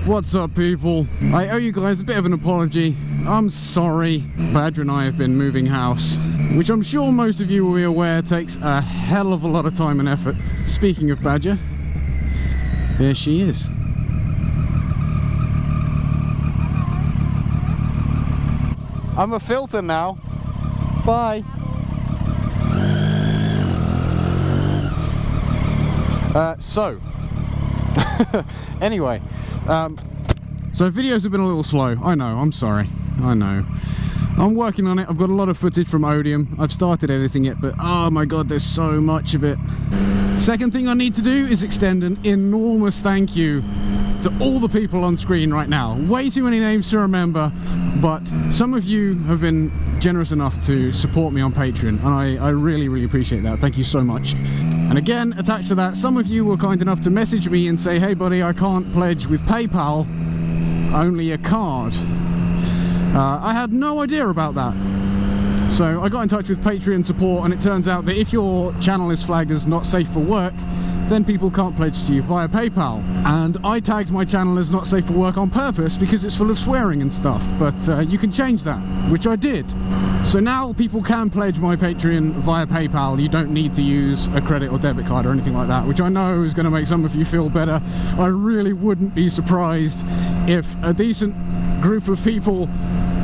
What's up, people? I owe you guys a bit of an apology. I'm sorry. Badger and I have been moving house, which I'm sure most of you will be aware takes a hell of a lot of time and effort. Speaking of Badger, there she is. I'm a filter now. Bye. Anyway, so videos have been a little slow. I know, I'm sorry. I know. I'm working on it. I've got a lot of footage from Odium. I've started editing it, but oh my god, there's so much of it. Second thing I need to do is extend an enormous thank you to all the people on screen right now. Way too many names to remember, but some of you have been generous enough to support me on Patreon, and I really, really appreciate that. Thank you so much. And again, attached to that, some of you were kind enough to message me and say, hey buddy, I can't pledge with PayPal, only a card. I had no idea about that. So I got in touch with Patreon support, and it turns out that if your channel is flagged as not safe for work, then people can't pledge to you via PayPal. And I tagged my channel as not safe for work on purpose because it's full of swearing and stuff, but you can change that, which I did. So now people can pledge my Patreon via PayPal. You don't need to use a credit or debit card or anything like that, which I know is going to make some of you feel better. I really wouldn't be surprised if a decent group of people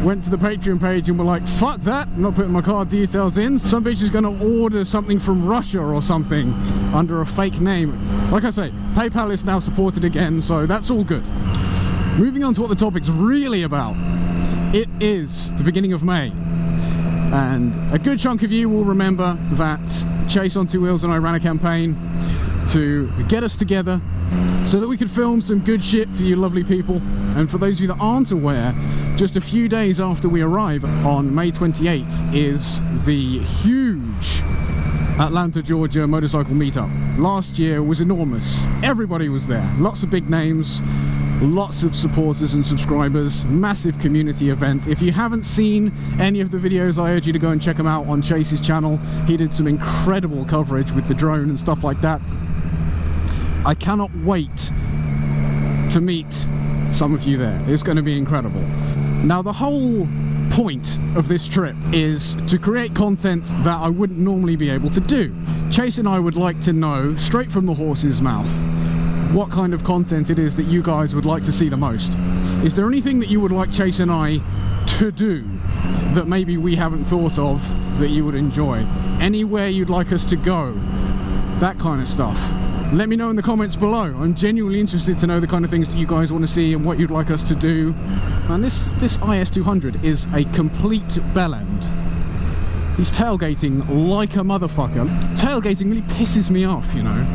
went to the Patreon page and were like, fuck that, I'm not putting my card details in. Some bitch is going to order something from Russia or something under a fake name. Like I say, PayPal is now supported again, so that's all good. Moving on to what the topic's really about. It is the beginning of May, and a good chunk of you will remember that Chase on Two Wheels and I ran a campaign to get us together so that we could film some good shit for you lovely people. And for those of you that aren't aware, just a few days after we arrive on May 28th is the huge Atlanta, Georgia motorcycle meetup. Last year was enormous. Everybody was there. Lots of big names, lots of supporters and subscribers, massive community event. If you haven't seen any of the videos, I urge you to go and check them out on Chase's channel. He did some incredible coverage with the drone and stuff like that. I cannot wait to meet some of you there. It's going to be incredible. Now, the whole point of this trip is to create content that I wouldn't normally be able to do. Chase and I would like to know, straight from the horse's mouth, what kind of content it is that you guys would like to see the most. Is there anything that you would like Chase and I to do that maybe we haven't thought of that you would enjoy? Anywhere you'd like us to go? That kind of stuff. Let me know in the comments below. I'm genuinely interested to know the kind of things that you guys want to see and what you'd like us to do. And this IS200 is a complete bellend. He's tailgating like a motherfucker. Tailgating really pisses me off, you know.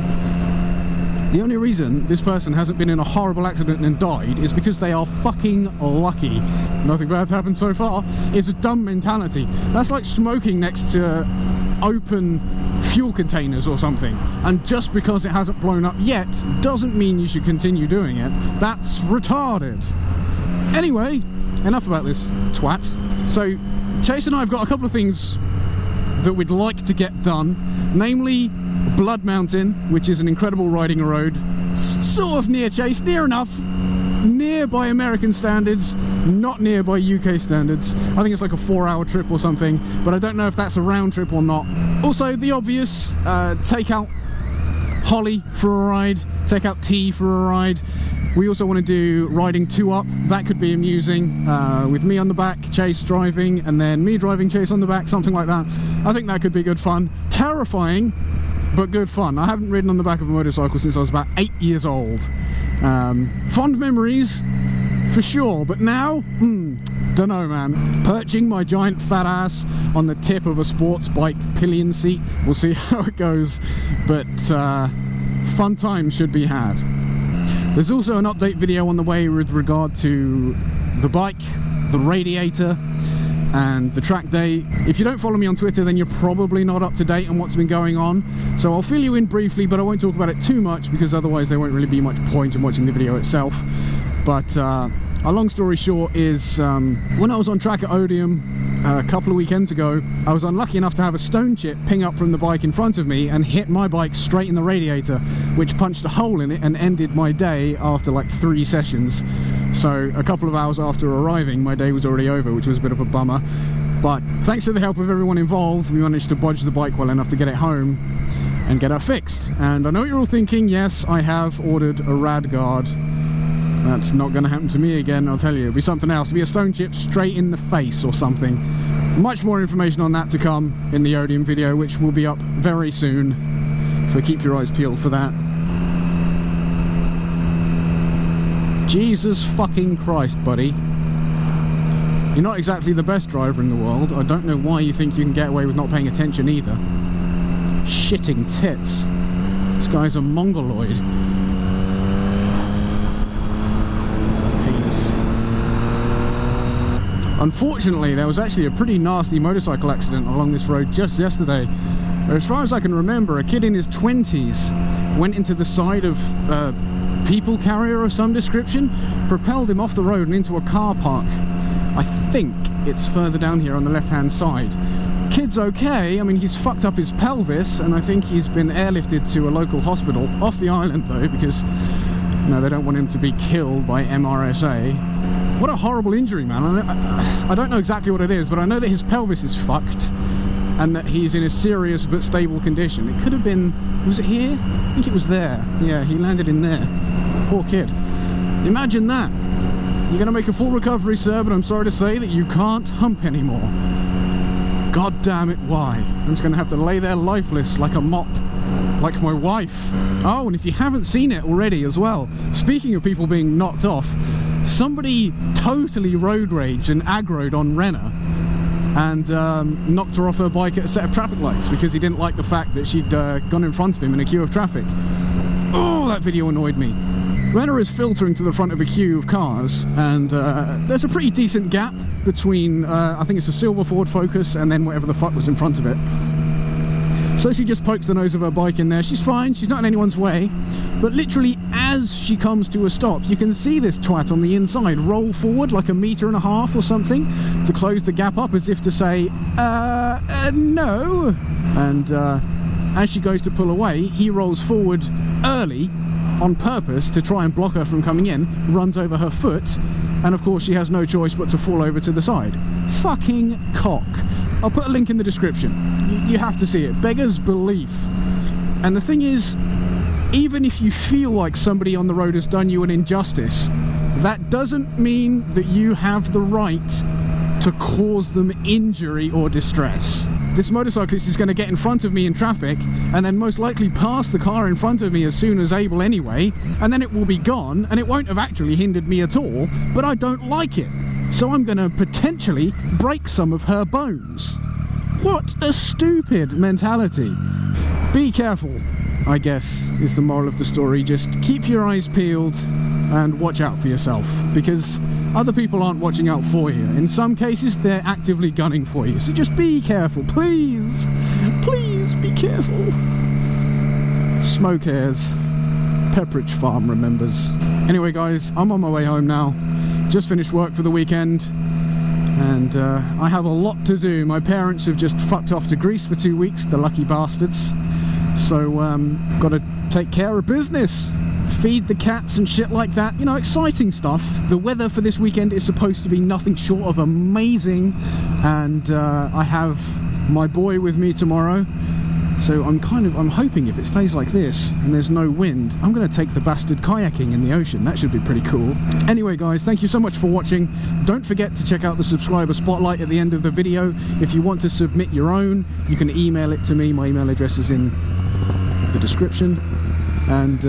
The only reason this person hasn't been in a horrible accident and died is because they are fucking lucky. Nothing bad's happened so far. It's a dumb mentality. That's like smoking next to open fuel containers or something, and just because it hasn't blown up yet doesn't mean you should continue doing it. That's retarded. Anyway, enough about this twat. So Chase and I have got a couple of things that we'd like to get done, namely Blood Mountain, which is an incredible riding road, sort of near Chase, near enough, near by American standards, not near by UK standards. I think it's like a 4-hour trip or something, but I don't know if that's a round trip or not. Also, the obvious, take out Holly for a ride, take out T for a ride. We also want to do riding 2 up. That could be amusing, with me on the back, Chase driving, and then me driving, Chase on the back, something like that. I think that could be good fun. Terrifying, but good fun. I haven't ridden on the back of a motorcycle since I was about 8 years old. Fond memories, for sure, but now, dunno, man. Perching my giant fat ass on the tip of a sports bike pillion seat, we'll see how it goes, but fun times should be had. There's also an update video on the way with regard to the bike, the radiator, and the track day. If you don't follow me on Twitter, then you're probably not up to date on what's been going on, so I'll fill you in briefly, but I won't talk about it too much because otherwise there won't really be much point in watching the video itself. But a long story short is, when I was on track at Odium, a couple of weekends ago, I was unlucky enough to have a stone chip ping up from the bike in front of me and hit my bike straight in the radiator, which punched a hole in it and ended my day after like 3 sessions. So a couple of hours after arriving, my day was already over, which was a bit of a bummer. But thanks to the help of everyone involved, we managed to bodge the bike well enough to get it home and get her fixed. And I know what you're all thinking, yes, I have ordered a rad guard. That's not going to happen to me again, I'll tell you. It'll be something else. It'll be a stone chip straight in the face or something. Much more information on that to come in the Odeum video, which will be up very soon. So keep your eyes peeled for that. Jesus fucking Christ, buddy. You're not exactly the best driver in the world. I don't know why you think you can get away with not paying attention either. Shitting tits. This guy's a mongoloid. Penis. Unfortunately, there was actually a pretty nasty motorcycle accident along this road just yesterday. As far as I can remember, a kid in his 20s went into the side of people carrier of some description, propelled him off the road and into a car park. I think it's further down here on the left-hand side. Kid's okay. I mean, he's fucked up his pelvis, and I think he's been airlifted to a local hospital, off the island though, because you know, they don't want him to be killed by MRSA. What a horrible injury, man. I don't know exactly what it is, but I know that his pelvis is fucked and that he's in a serious but stable condition. It could have been, was it here? I think it was there. Yeah, he landed in there. Poor kid. Imagine that. You're going to make a full recovery, sir, but I'm sorry to say that you can't hump anymore. God damn it, why? I'm just going to have to lay there lifeless like a mop. Like my wife. Oh, and if you haven't seen it already as well, speaking of people being knocked off, somebody totally road raged and aggroed on Renna and knocked her off her bike at a set of traffic lights because he didn't like the fact that she'd gone in front of him in a queue of traffic. Oh, that video annoyed me. Renna is filtering to the front of a queue of cars, and there's a pretty decent gap between, I think it's a silver Ford Focus and then whatever the fuck was in front of it. So she just pokes the nose of her bike in there. She's fine, she's not in anyone's way, but literally as she comes to a stop, you can see this twat on the inside roll forward like 1.5 meters or something to close the gap up as if to say, no. And as she goes to pull away, he rolls forward early on purpose to try and block her from coming in, runs over her foot, and of course she has no choice but to fall over to the side. Fucking cock. I'll put a link in the description. You have to see it. Beggars belief. And the thing is, even if you feel like somebody on the road has done you an injustice, that doesn't mean that you have the right to cause them injury or distress. This motorcyclist is going to get in front of me in traffic and then most likely pass the car in front of me as soon as able anyway, and then it will be gone and it won't have actually hindered me at all, but I don't like it. So I'm going to potentially break some of her bones. What a stupid mentality. Be careful, I guess, is the moral of the story. Just keep your eyes peeled and watch out for yourself, because other people aren't watching out for you. In some cases, they're actively gunning for you. So just be careful, please. Please be careful. Smoke airs. Pepperidge Farm remembers. Anyway, guys, I'm on my way home now. Just finished work for the weekend. And I have a lot to do. My parents have just fucked off to Greece for 2 weeks, the lucky bastards. So, got to take care of business. Feed the cats and shit like that. You know, exciting stuff. The weather for this weekend is supposed to be nothing short of amazing. And I have my boy with me tomorrow. So I'm hoping if it stays like this and there's no wind, I'm going to take the bastard kayaking in the ocean. That should be pretty cool. Anyway, guys, thank you so much for watching. Don't forget to check out the subscriber spotlight at the end of the video. If you want to submit your own, you can email it to me. My email address is in the description. And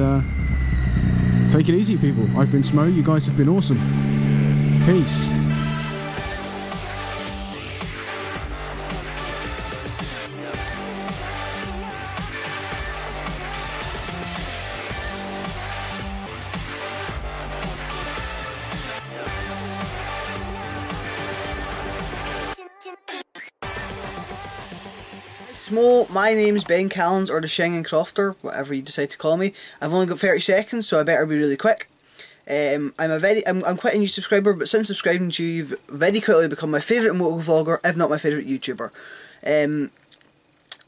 take it easy, people. I've been Smo. You guys have been awesome. Peace. Smo, my name's Ben Callens, or the Shengen Crofter, whatever you decide to call me. I've only got 30 seconds, so I better be really quick. I'm quite a new subscriber, but since subscribing to you, you've very quickly become my favourite motovlogger, if not my favourite YouTuber.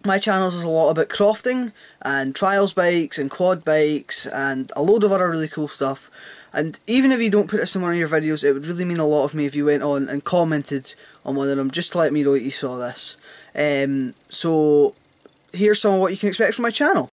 My channel is a lot about crofting and trials bikes and quad bikes and a load of other really cool stuff. And even if you don't put this in one of your videos, it would really mean a lot of me if you went on and commented on one of them just to let me know that you saw this. So here's some of what you can expect from my channel.